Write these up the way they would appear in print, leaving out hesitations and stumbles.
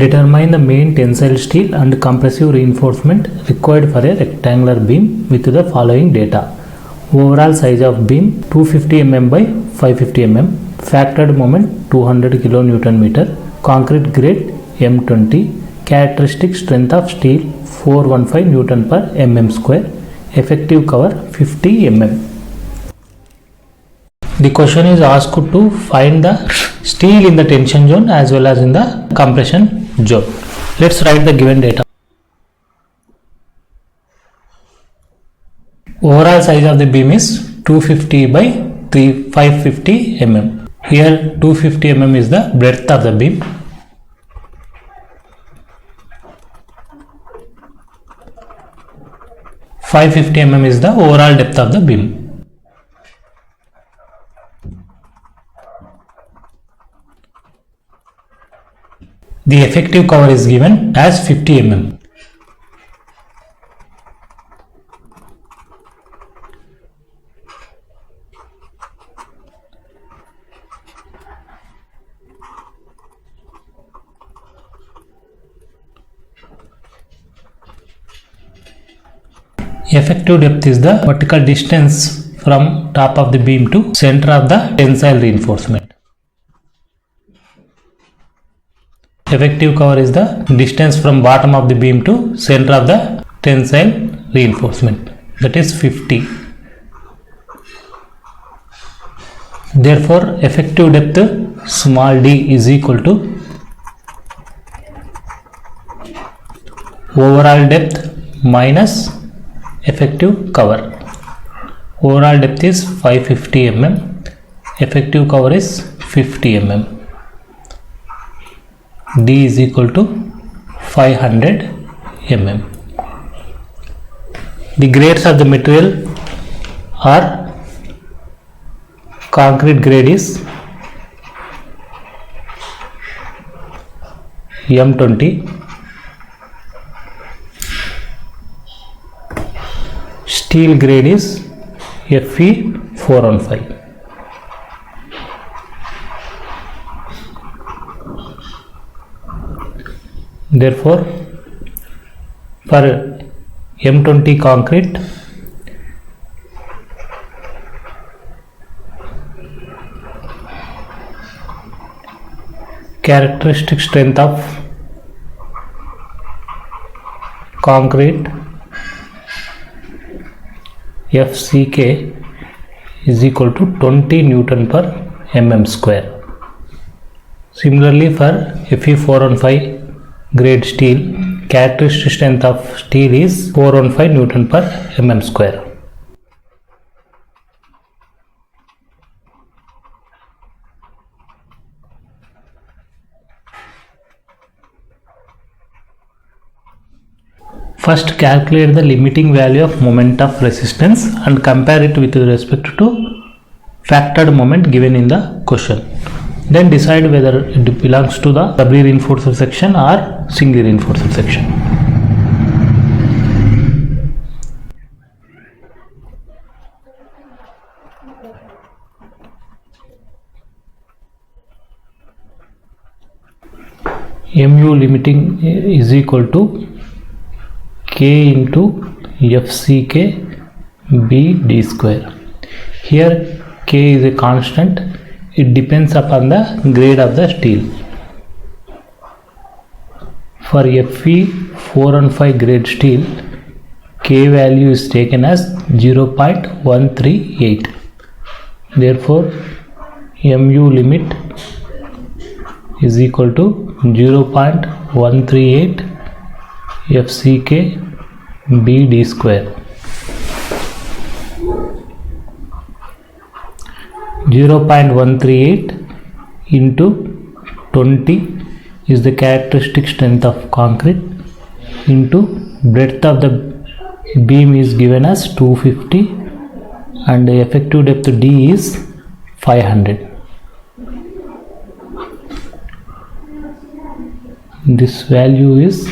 Determine the main tensile steel and compressive reinforcement required for a rectangular beam with the following data. Overall size of beam 250 mm by 550 mm, factored moment 200 kN, concrete grade M20, characteristic strength of steel 415 Newton per mm square, effective cover 50 mm. The question is asked to find the steel in the tension zone as well as in the compression zone. Let's write the given data. Overall size of the beam is 250 by 550 mm. Here 250 mm is the breadth of the beam. .550 mm is the overall depth of the beam. The effective cover is given as 50 mm. Effective depth is the vertical distance from top of the beam to center of the tensile reinforcement. Effective cover is the distance from bottom of the beam to center of the tensile reinforcement, that is 50. Therefore, effective depth small d is equal to overall depth minus effective cover. Overall depth is 550 mm, effective cover is 50 mm. D is equal to 500 mm. The grades of the material are concrete grade is M20, steel grade is Fe415. Therefore, for M20 concrete, characteristic strength of concrete FCK is equal to 20 Newton per mm square. Similarly, for Fe415 grade steel, characteristic strength of steel is 415 Newton per mm square. First, calculate the limiting value of moment of resistance and compare it with respect to factored moment given in the question. Then decide whether it belongs to the doubly reinforced section or singly reinforced section. Mu limiting is equal to K into FCK B D square. Here K is a constant. It depends upon the grade of the steel. For Fe415 grade steel, K value is taken as 0.138. Therefore, Mu limit is equal to 0.138 FCK BD square. 0.138 into 20 is the characteristic strength of concrete into breadth of the beam is given as 250 and the effective depth D is 500. This value is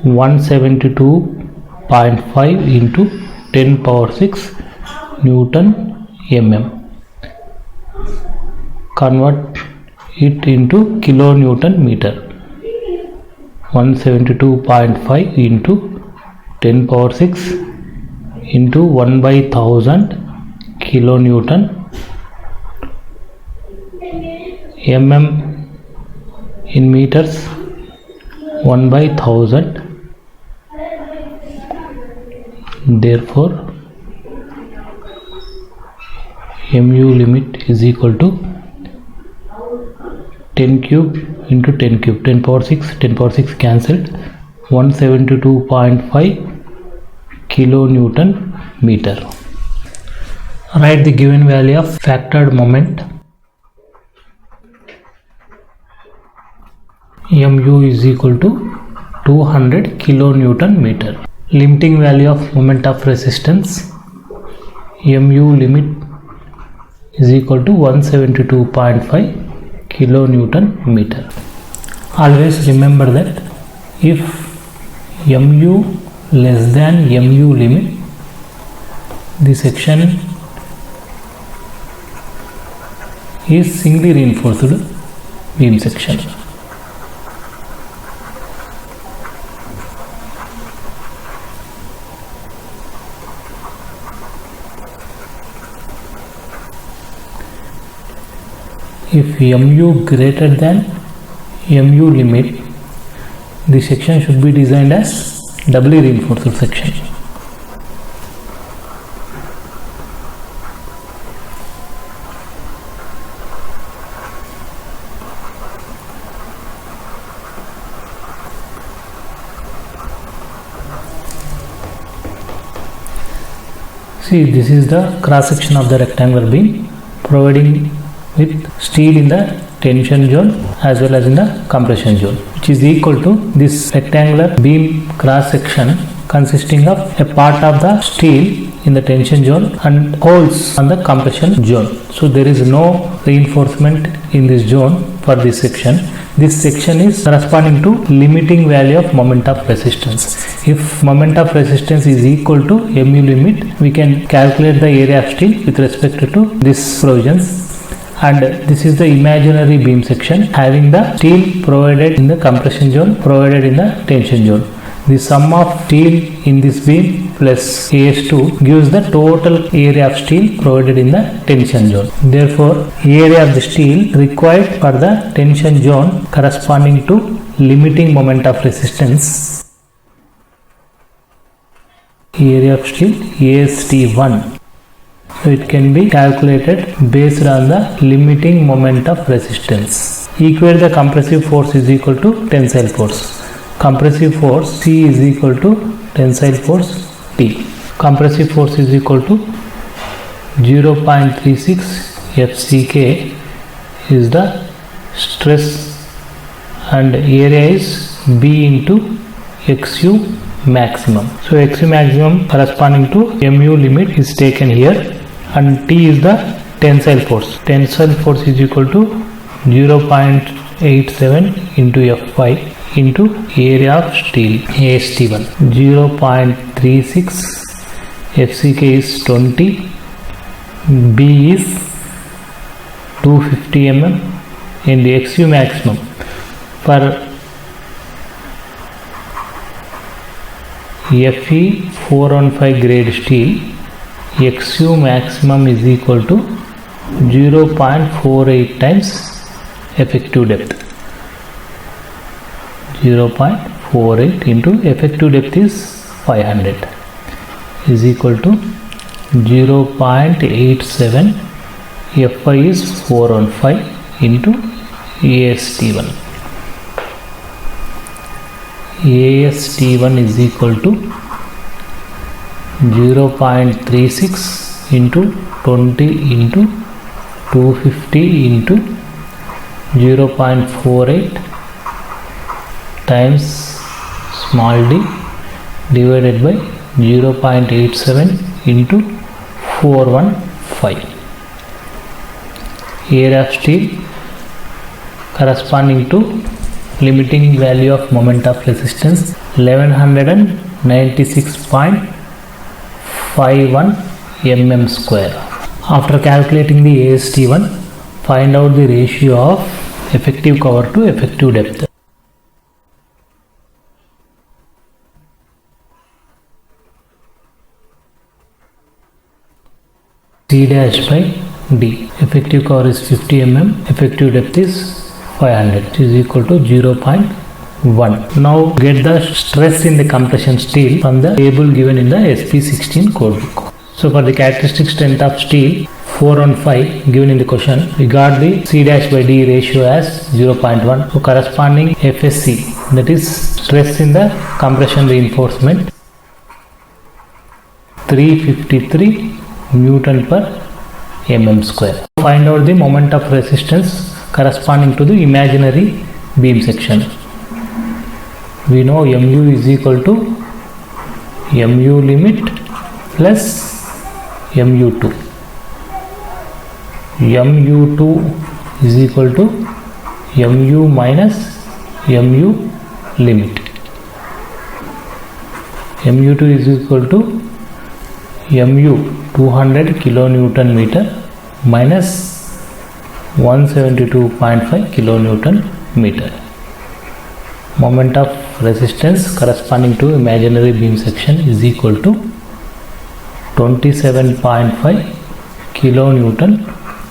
172.5 into 10 power 6 Newton mm. Convert it into kilonewton meter. 172.5 into 10 power 6 into 1 by 1000 kilonewton mm in meters 1 by 1000. Therefore mu limit is equal to 10 cube into 10 cube, 10 power 6, 10 power 6 cancelled, 172.5 kilonewton meter. Write the given value of factored moment. Mu is equal to 200 kilonewton meter. Limiting value of moment of resistance. Mu limit is equal to 172.5 kilonewton meter. Always remember that if mu less than mu limit, the section is singly reinforced beam section. If mu greater than mu limit, the section should be designed as doubly reinforced section. See, this is the cross section of the rectangular beam, providing with steel in the tension zone as well as in the compression zone, which is equal to this rectangular beam cross section consisting of a part of the steel in the tension zone and holes on the compression zone. So there is no reinforcement in this zone for this section. This section is corresponding to limiting value of moment of resistance. If moment of resistance is equal to mu limit, we can calculate the area of steel with respect to this provisions. And this is the imaginary beam section having the steel provided in the compression zone, provided in the tension zone. The sum of steel in this beam plus AS2 gives the total area of steel provided in the tension zone. Therefore, area of the steel required for the tension zone corresponding to limiting moment of resistance, area of steel AST1. So it can be calculated based on the limiting moment of resistance. Equate the compressive force is equal to tensile force. Compressive force C is equal to tensile force T. Compressive force is equal to 0.36 FCK is the stress and area is B into XU maximum. So XU maximum corresponding to mu limit is taken here, and T is the tensile force. Tensile force is equal to 0.87 into F5 into area of steel AST1. 0.36 FCK is 20, B is 250 mm, and the XU maximum for Fe 415 grade steel, XU maximum is equal to 0.48 times effective depth. 0.48 into effective depth is 500 is equal to 0.87. Fi is 415 into AST1. AST1 is equal to 0.36 into 20 into 250 into 0.48 times small d divided by 0.87 into 415. Area of steel corresponding to limiting value of moment of resistance 1196.51 mm square. After calculating the AST1, find out the ratio of effective cover to effective depth. C dash by D. Effective cover is 50 mm, effective depth is 500, which is equal to 0.1. Now get the stress in the compression steel from the table given in the SP16 codebook. So for the characteristic strength of steel 415 given in the question, we got the C dash by D ratio as 0.1. So corresponding FSC, that is stress in the compression reinforcement, 353 Newton per mm square. Find out the moment of resistance corresponding to the imaginary beam section. We know mu is equal to mu limit plus mu2. mu2 is equal to mu minus mu limit. mu2 is equal to mu 200 kilonewton meter minus 172.5 kilonewton meter. Moment of resistance corresponding to imaginary beam section is equal to 27.5 kilonewton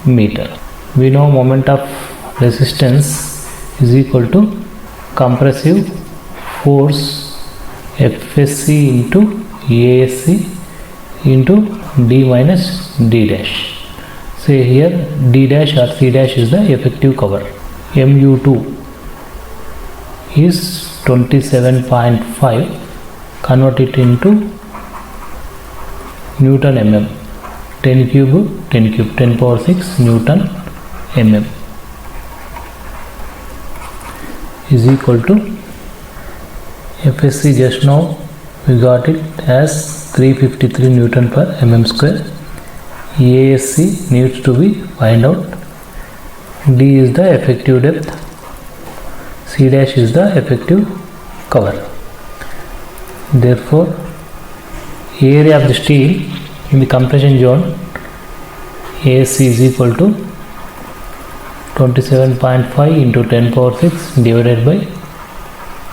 meter. We know moment of resistance is equal to compressive force FSC into ASC into D minus D dash. Say here D dash or C dash is the effective cover. mu2 is 27.5, convert it into Newton mm, 10 cube 10 power 6 Newton mm is equal to FSC. Just now we got it as 353 Newton per mm square. ASC needs to be find out. D is the effective depth, C dash is the effective cover. Therefore area of the steel in the compression zone ASC is equal to 27.5 into 10 power 6 divided by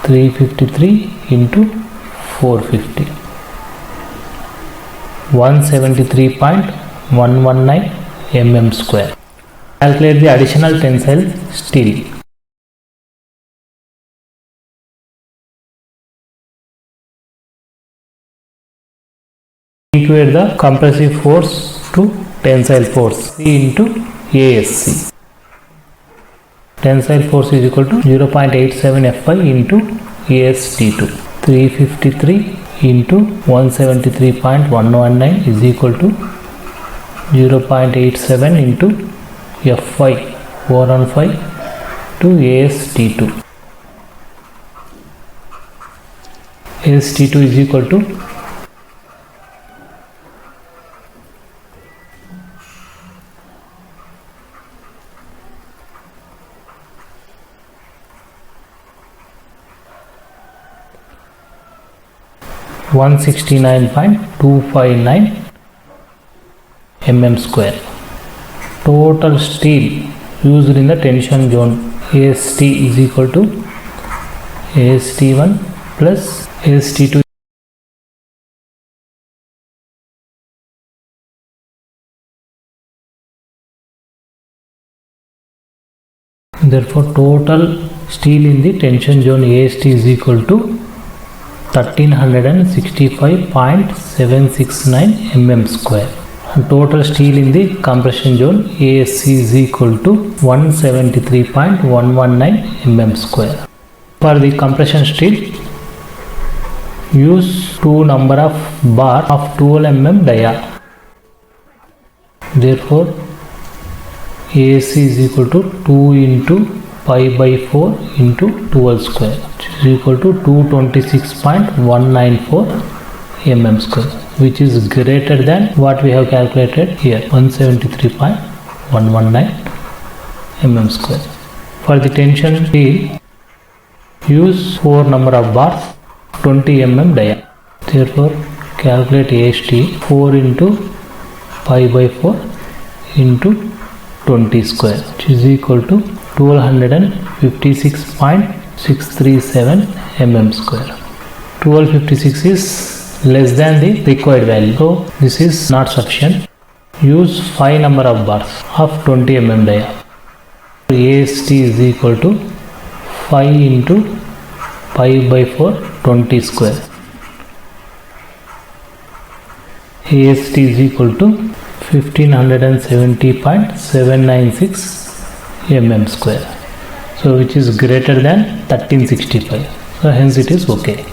353 into 450, 173.119 mm square. Calculate the additional tensile steel. Equate the compressive force to tensile force, C into ASC. Tensile force is equal to 0.87 Fy into AST2. 353 into 173.119 is equal to 0.87 into Fy 415 to AST2. AST2 is equal to 169.259 mm square. Total steel used in the tension zone AST is equal to AST1 plus AST2. Therefore total steel in the tension zone AST is equal to 1365.769 mm square. Total steel in the compression zone ASC is equal to 173.119 mm square. For the compression steel, use 2 number of bar of 12 mm dia. Therefore ASC is equal to 2 into pi by 4 into 12 square, which is equal to 226.194 mm square, which is greater than what we have calculated here, 173.119 mm square. For the tension steel, use 4 number of bars, 20 mm dia. Therefore calculate AST 4 into pi by 4 into 20 square, which is equal to 1256.637 mm square. 1256 is less than the required value, so this is not sufficient. use 5 number of bars of 20 mm dia. AST is equal to 5 into pi by 4 20 square. AST is equal to 1570.796 mm square. So which is greater than 1365. So hence it is okay.